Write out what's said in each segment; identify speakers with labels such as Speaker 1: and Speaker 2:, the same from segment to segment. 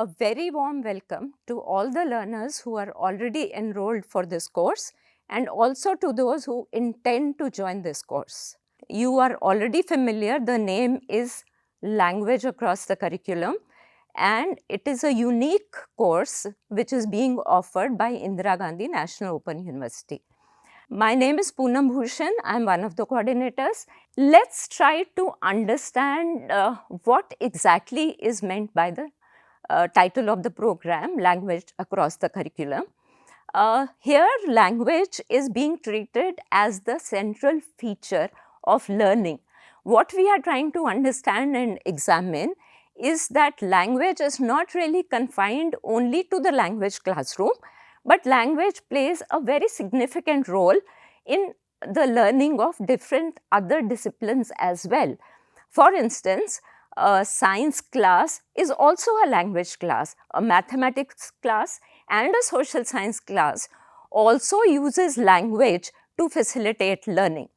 Speaker 1: A very warm welcome to all the learners who are already enrolled for this course and also to those who intend to join this course. You are already familiar, the name is Language Across the Curriculum, and it is a unique course which is being offered by Indira Gandhi National Open University. My name is Poonam Bhushan, I am one of the coordinators. Let's try to understand what exactly is meant by the title of the program, Language Across the Curriculum. Here, language is being treated as the central feature of learning. What we are trying to understand and examine is that language is not really confined only to the language classroom, but language plays a very significant role in the learning of different other disciplines as well. For instance, a science class is also a language class, a mathematics class and a social science class also uses language to facilitate learning.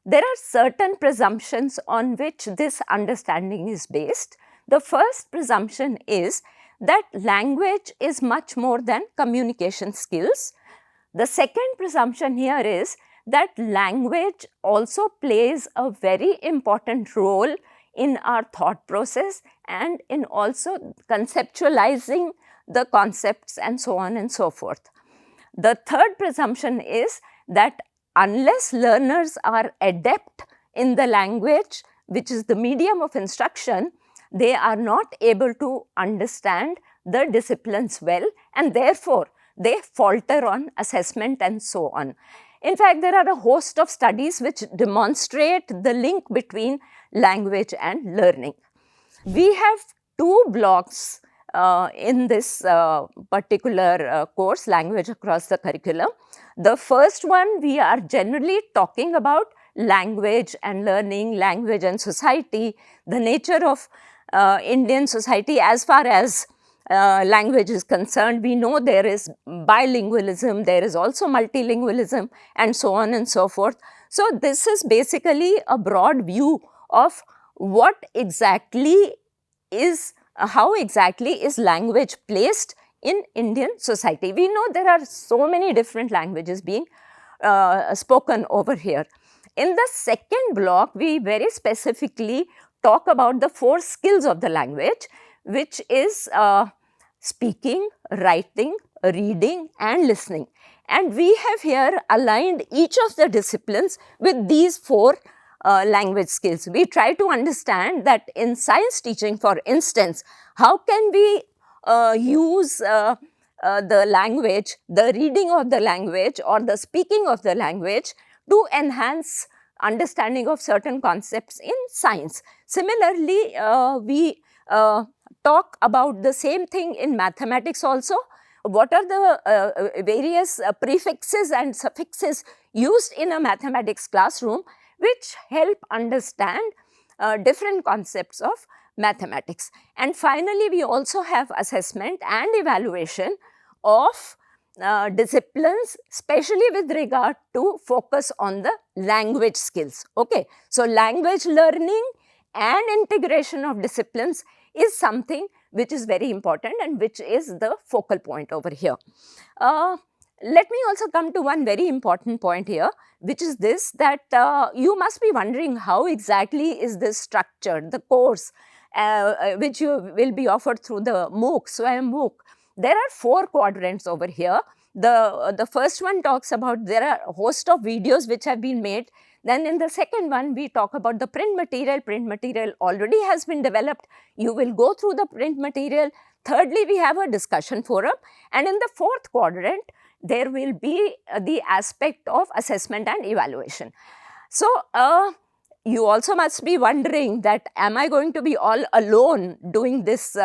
Speaker 1: There are certain presumptions on which this understanding is based. The first presumption is that language is much more than communication skills. The second presumption here is that language also plays a very important role in our thought process and in also conceptualizing the concepts and so on and so forth. The third presumption is that unless learners are adept in the language, which is the medium of instruction, they are not able to understand the disciplines well, and therefore they falter on assessment and so on. In fact, there are a host of studies which demonstrate the link between language and learning. We have two blocks in this particular course, Language Across the Curriculum. The first one, we are generally talking about language and learning, language and society, the nature of Indian society as far as language is concerned. We know there is bilingualism, there is also multilingualism and so on and so forth. So, this is basically a broad view of what exactly is, how exactly is language placed in Indian society. We know there are so many different languages being spoken over here. In the second block, we very specifically talk about the 4 skills of the language, which is speaking, writing, reading and listening. And we have here aligned each of the disciplines with these 4 language skills. We try to understand that in science teaching, for instance, how can we use the language, the reading of the language or the speaking of the language to enhance understanding of certain concepts in science. Similarly, we talk about the same thing in mathematics also. What are the various prefixes and suffixes used in a mathematics classroom which help understand different concepts of mathematics. And finally, we also have assessment and evaluation of disciplines, especially with regard to focus on the language skills. Okay. So, language learning and integration of disciplines is something which is very important and which is the focal point over here. Let me also come to one very important point here, which is this, that you must be wondering how exactly is this structured, the course which you will be offered through the MOOC, Swayam MOOC. There are 4 quadrants over here. The first one talks about, there are a host of videos which have been made. Then in the second one, we talk about the print material. Print material already has been developed. You will go through the print material. Thirdly, we have a discussion forum. And in the 4th quadrant, there will be the aspect of assessment and evaluation. So, you also must be wondering that, am I going to be all alone doing this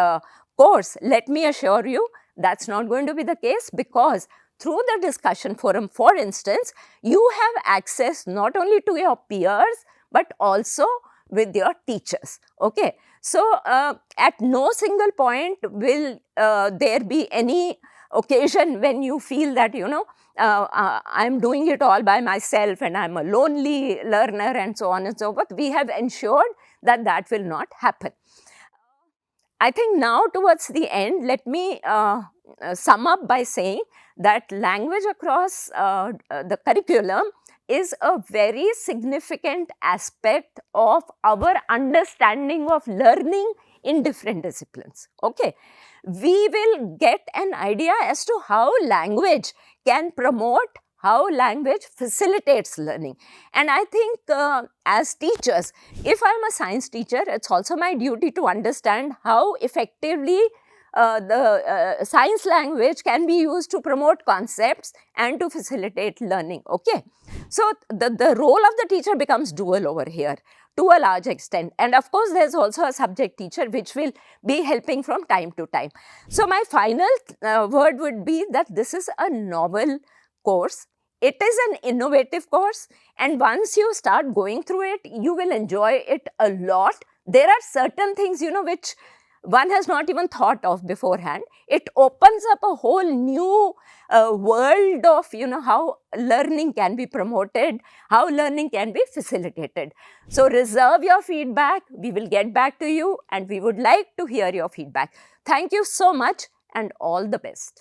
Speaker 1: course? Let me assure you, that's not going to be the case, because through the discussion forum, for instance, you have access not only to your peers, but also with your teachers. Okay. So, at no single point will there be any occasion when you feel that, you know, I am doing it all by myself and I am a lonely learner and so on and so forth. We have ensured that that will not happen. I think now towards the end, let me sum up by saying that language across the curriculum is a very significant aspect of our understanding of learning in different disciplines. Okay, we will get an idea as to how language can promote, how language facilitates learning. And I think as teachers, if I am a science teacher, it's also my duty to understand how effectively the science language can be used to promote concepts and to facilitate learning. Okay, so the role of the teacher becomes dual over here to a large extent, and of course there's also a subject teacher which will be helping from time to time. So my final word would be that this is a novel course. It is an innovative course, and once you start going through it, you will enjoy it a lot. There are certain things, which one has not even thought of beforehand. It opens up a whole new world of, how learning can be promoted, how learning can be facilitated. So reserve your feedback. We will get back to you, and we would like to hear your feedback. Thank you so much, and all the best.